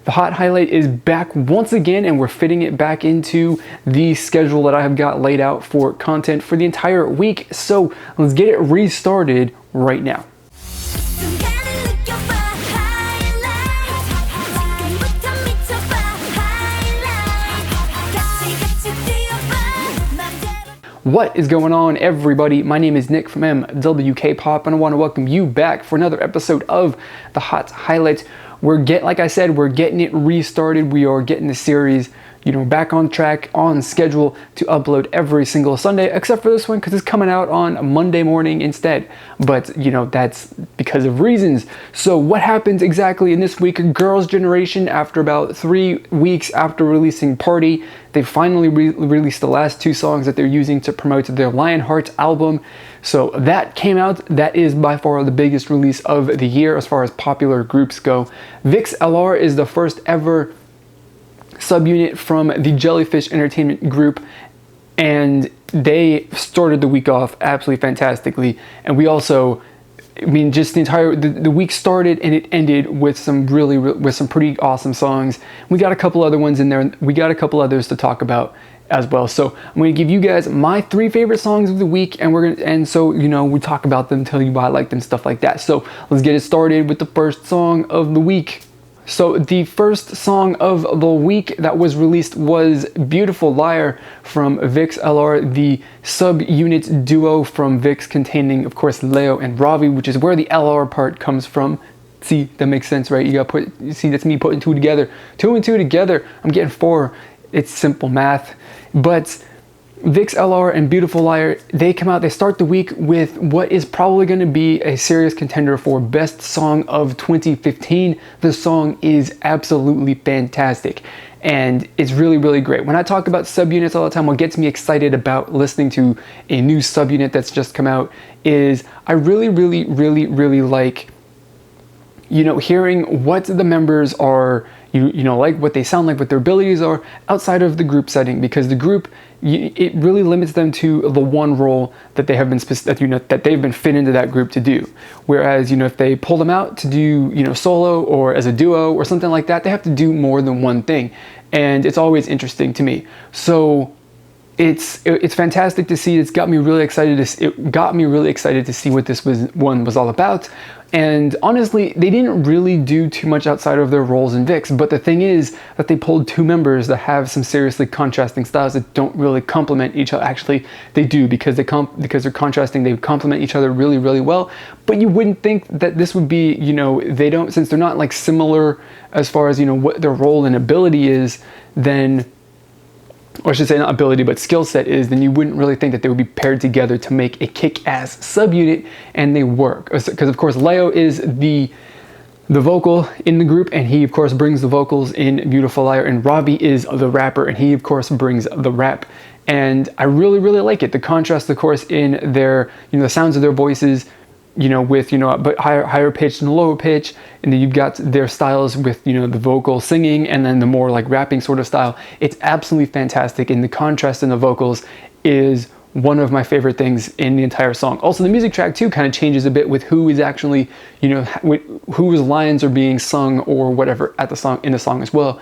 The hot highlight is back once again, and we're fitting it back into the schedule that I have got laid out for content for the entire week. So let's get it restarted right now. What is going on, everybody? My name is Nick from MWK Pop, and I want to welcome you back for another episode of the Hot Highlights. Like I said, we're getting it restarted. We are getting the series, back on track, on schedule to upload every single Sunday, except for this one because it's coming out on Monday morning instead. But, that's because of reasons. So what happens exactly in this week? Girls' Generation, after about 3 weeks after releasing Party, they finally released the last 2 songs that they're using to promote their Lionheart album. So that came out. That is by far the biggest release of the year as far as popular groups go. VIXX LR is the first ever subunit from the Jellyfish Entertainment Group, and they started the week off absolutely fantastically. And we also, just the week started and it ended with some pretty awesome songs. We got a couple other ones in there, and we got a couple others to talk about as well. So I'm going to give you guys my 3 favorite songs of the week, and we talk about them, tell you why I like them, stuff like that. So let's get it started with the first song of the week. So the first song of the week that was released was Beautiful Liar from VIXX LR, the subunit duo from VIXX containing, of course, Leo and Ravi, which is where the LR part comes from. See, that makes sense, right? That's me putting 2 together. 2 and 2 together, I'm getting 4. It's simple math. But VIXX LR and Beautiful Liar, they start the week with what is probably going to be a serious contender for best song of 2015. The song is absolutely fantastic, and it's really, really great. When I talk about subunits all the time, what gets me excited about listening to a new subunit that's just come out is I really, really, really, really like, hearing what the members are, like what they sound like, what their abilities are outside of the group setting, because the group, it really limits them to the one role that they have been that they've been fit into that group to do. Whereas, if they pull them out to do, solo or as a duo or something like that, they have to do more than one thing. And it's always interesting to me. So it's fantastic to see. It got me really excited to see what this was all about. And honestly, they didn't really do too much outside of their roles in VIXX. But the thing is that they pulled 2 members that have some seriously contrasting styles that don't really complement each other. Actually, they do, because they're contrasting. They complement each other really, really well. But you wouldn't think that this would be, they don't, since they're not like similar as far as what their role and ability is, then, or I should say not ability, but skill set is, then you wouldn't really think that they would be paired together to make a kick-ass subunit, and they work. Because of course Leo is the vocal in the group, and he of course brings the vocals in Beautiful Liar, and Ravi is the rapper, and he of course brings the rap. And I really, really like it. The contrast, of course, in their, the sounds of their voices, with, but higher pitch and lower pitch. And then you've got their styles with, the vocal singing and then the more like rapping sort of style. It's absolutely fantastic. And the contrast in the vocals is one of my favorite things in the entire song. Also, the music track too kind of changes a bit with who is actually, whose lines are being sung or whatever in the song as well.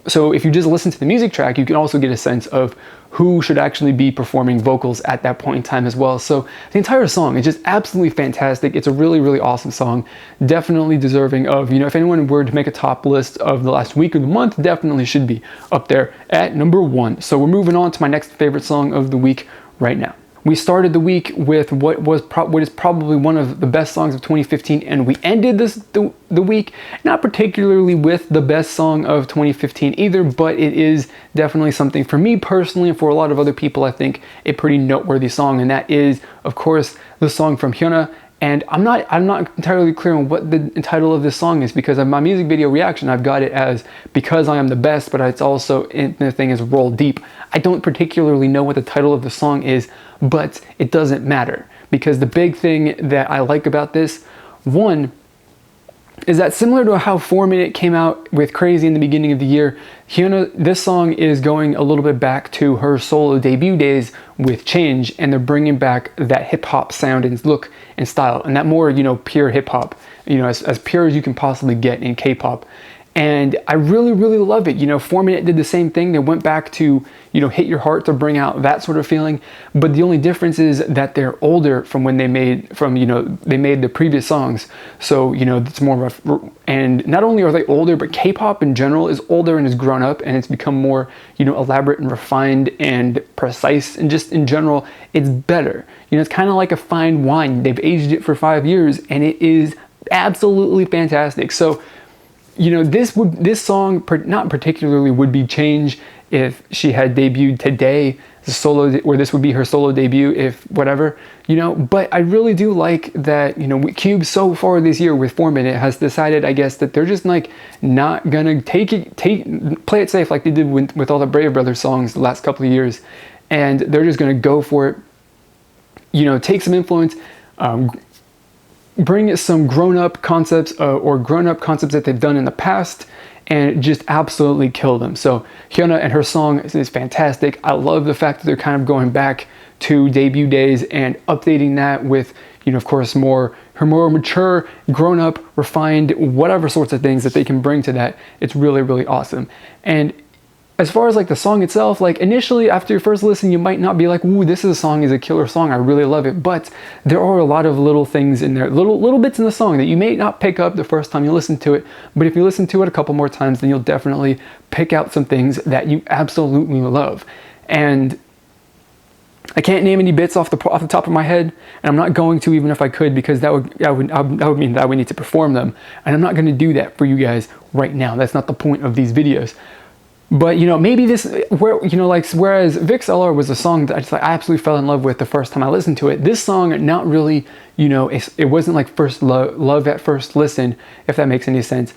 So if you just listen to the music track, you can also get a sense of who should actually be performing vocals at that point in time as well. So the entire song is just absolutely fantastic. It's a really, really awesome song. Definitely deserving of, if anyone were to make a top list of the last week of the month, definitely should be up there at number 1. So we're moving on to my next favorite song of the week right now. We started the week with what is probably one of the best songs of 2015, and we ended the week not particularly with the best song of 2015 either, but it is definitely something for me personally, and for a lot of other people, I think, a pretty noteworthy song, and that is, of course, the song from Hyuna. And I'm not entirely clear on what the title of this song is, because of my music video reaction, I've got it as Because I Am the Best, but it's also, the thing is Roll Deep. I don't particularly know what the title of the song is, but it doesn't matter, because the big thing that I like about this, one, is that similar to how 4 Minute came out with Crazy in the beginning of the year, Hyuna, this song is going a little bit back to her solo debut days with Change, and they're bringing back that hip-hop sound and look and style, and that more, pure hip-hop, as pure as you can possibly get in K-pop. And I really, really love it. 4Minute did the same thing. They went back to, Hit Your Heart to bring out that sort of feeling. But the only difference is that they're older from when they made the previous songs. So, it's more rough. And not only are they older, but K-pop in general is older and has grown up, and it's become more, elaborate and refined and precise. And just in general, it's better. It's kind of like a fine wine. They've aged it for 5 years, and it is absolutely fantastic. So, this song not particularly would be Change if she had debuted today, or this would be her solo debut, if whatever, but I really do like that, Cube so far this year with 4Minute has decided, I guess, that they're just like not gonna play it safe like they did with all the Brave Brothers songs the last couple of years, and they're just gonna go for it, take some influence, bring some grown-up concepts that they've done in the past, and just absolutely kill them. So Hyuna and her song is fantastic. I love the fact that they're kind of going back to debut days and updating that with, of course, her more mature, grown-up, refined, whatever sorts of things that they can bring to that. It's really, really awesome. And as far as like the song itself, like initially after your first listen, you might not be like, ooh, this is a killer song. I really love it. But there are a lot of little things in there, little bits in the song that you may not pick up the first time you listen to it. But if you listen to it a couple more times, then you'll definitely pick out some things that you absolutely love. And I can't name any bits off the top of my head, and I'm not going to, even if I could, because that would mean that I would need to perform them. And I'm not going to do that for you guys right now. That's not the point of these videos. But maybe whereas VIXX LR was a song that I absolutely fell in love with the first time I listened to it. This song, not really, it wasn't like first love at first listen, if that makes any sense.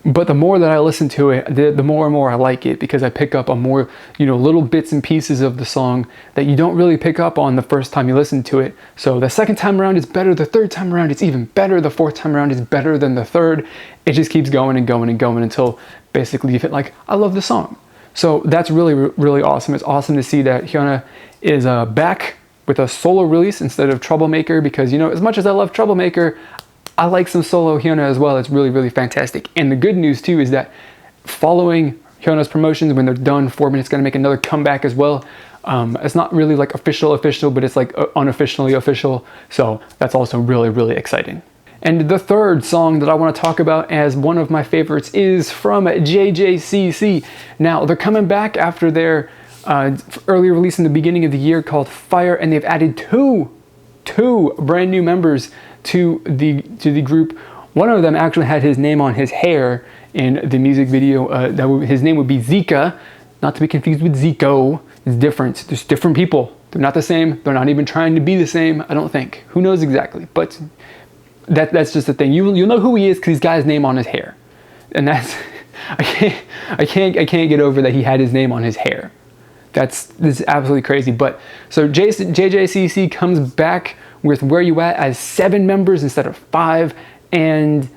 But the more that I listen to it, the more and more I like it, because I pick up on more, little bits and pieces of the song that you don't really pick up on the first time you listen to it. So the second time around is better, the third time around it's even better, the fourth time around is better than the third. It just keeps going and going and going until basically you feel like, I love the song. So that's really, really awesome. It's awesome to see that Hyuna is back with a solo release instead of Troublemaker, because, as much as I love Troublemaker, I like some solo Hyuna as well. It's really, really fantastic. And the good news too is that following Hyuna's promotions, when they're done, 4Minute's gonna make another comeback as well. It's not really like official, but it's like unofficially official. So that's also really, really exciting. And the third song that I want to talk about as one of my favorites is from JJCC. Now, they're coming back after their earlier release in the beginning of the year called Fire, and they've added two brand new members to the group. One of them actually had his name on his hair in the music video. His name would be Zika, not to be confused with Zico. It's different. There's different people. They're not the same. They're not even trying to be the same, I don't think. Who knows exactly, but that's just the thing. You'll know who he is because he's got his name on his hair, and that's I can't get over that he had his name on his hair. This is absolutely crazy. But so JJCC comes back with Where You At as 7 members instead of 5, and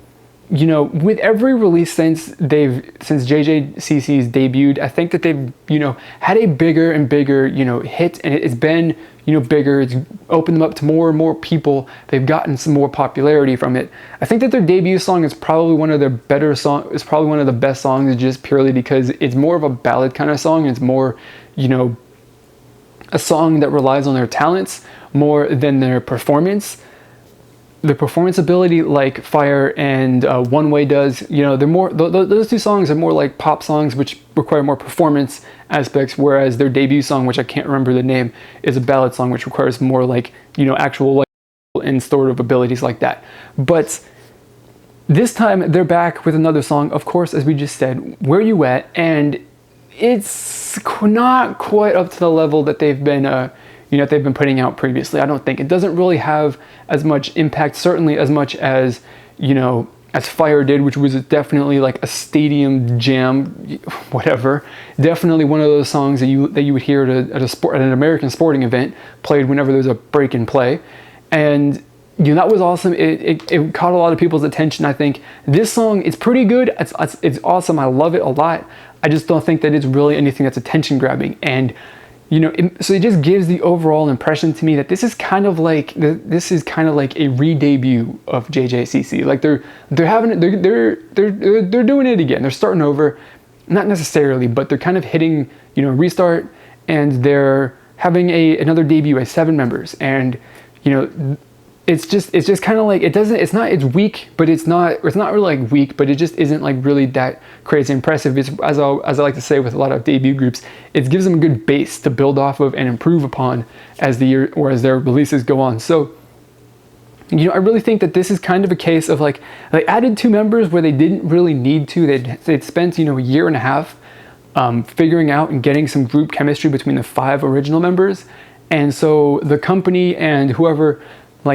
with every release since JJCC's debuted, I think that they've had a bigger and bigger hit, and it's been bigger. It's opened them up to more and more people. They've gotten some more popularity from it. I think that their debut song is probably one of their better songs. It's probably one of the best songs, just purely because it's more of a ballad kind of song. It's more a song that relies on their talents more than their performance. The performance ability, like Fire and One Way does, they're more, those two songs are more like pop songs, which require more performance aspects, whereas their debut song, which I can't remember the name, is a ballad song, which requires more like, actual like and sort of abilities like that. But this time they're back with another song, of course, as we just said, Where You At, and it's not quite up to the level that they've been they've been putting out previously. I don't think. It doesn't really have as much impact, certainly as much as, as Fire did, which was definitely like a stadium jam, whatever. Definitely one of those songs that you would hear at an American sporting event, played whenever there's a break in play. And that was awesome. It caught a lot of people's attention, I think. This song, it's pretty good. It's awesome. I love it a lot. I just don't think that it's really anything that's attention grabbing. And so it just gives the overall impression to me that this is kind of like a re-debut of JJCC. Like they're doing it again. They're starting over, not necessarily, but they're kind of hitting restart, and they're having another debut as 7 members, and it's just kind of like it's weak, but it's not really like weak, but it just isn't like really that crazy impressive. It's, as I like to say with a lot of debut groups, it gives them a good base to build off of and improve upon as the year or as their releases go on. So I really think that this is kind of a case of like they added 2 members where they didn't really need to. They'd spent a year and a half figuring out and getting some group chemistry between the 5 original members, and so the company and whoever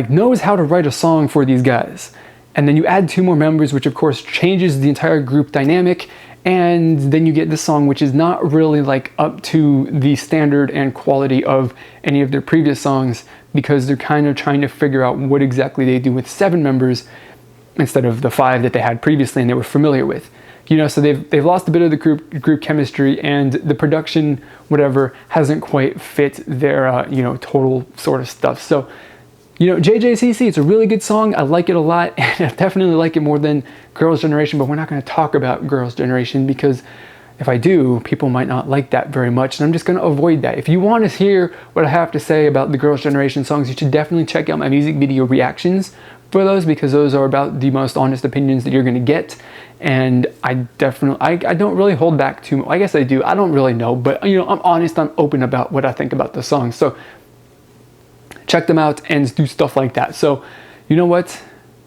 knows how to write a song for these guys. And then you add 2 more members, which of course changes the entire group dynamic, and then you get this song which is not really up to the standard and quality of any of their previous songs, because they're kind of trying to figure out what exactly they do with 7 members instead of the 5 that they had previously and they were familiar with. So they've lost a bit of the group chemistry, and the production whatever hasn't quite fit their total sort of stuff. So JJCC, it's a really good song. I like it a lot, and I definitely like it more than Girls' Generation, but we're not going to talk about Girls' Generation, because if I do, people might not like that very much, and I'm just going to avoid that. If you want to hear what I have to say about the Girls' Generation songs, you should definitely check out my music video reactions for those, because those are about the most honest opinions that you're going to get. And I don't really hold back too much. I guess I do. I don't really know, but I'm honest, I'm open about what I think about the songs. So check them out and do stuff like that. So you know what?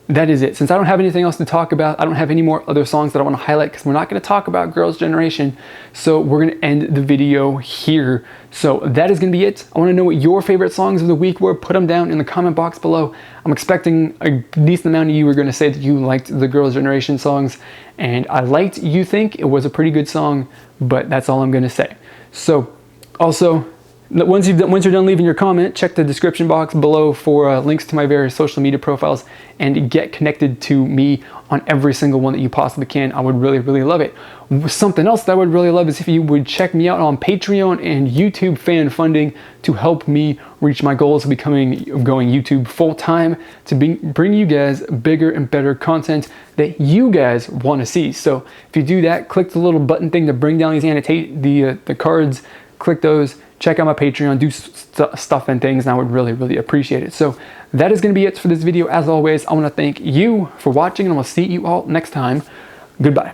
That is it. Since I don't have anything else to talk about, I don't have any more other songs that I want to highlight, because we're not going to talk about Girls' Generation. So we're going to end the video here. So that is going to be it. I want to know what your favorite songs of the week were. Put them down in the comment box below. I'm expecting a decent amount of you are going to say that you liked the Girls' Generation songs, and I liked You Think. It was a pretty good song, but that's all I'm going to say. So also, once you're done leaving your comment, check the description box below for links to my various social media profiles, and get connected to me on every single one that you possibly can. I would really, really love it. Something else that I would really love is if you would check me out on Patreon and YouTube fan funding to help me reach my goals of going YouTube full-time, to bring you guys bigger and better content that you guys want to see. So if you do that, click the little button thing to bring down the cards, click those. Check out my Patreon, do stuff and things, and I would really, really appreciate it. So that is going to be it for this video. As always, I want to thank you for watching, and I will see you all next time. Goodbye.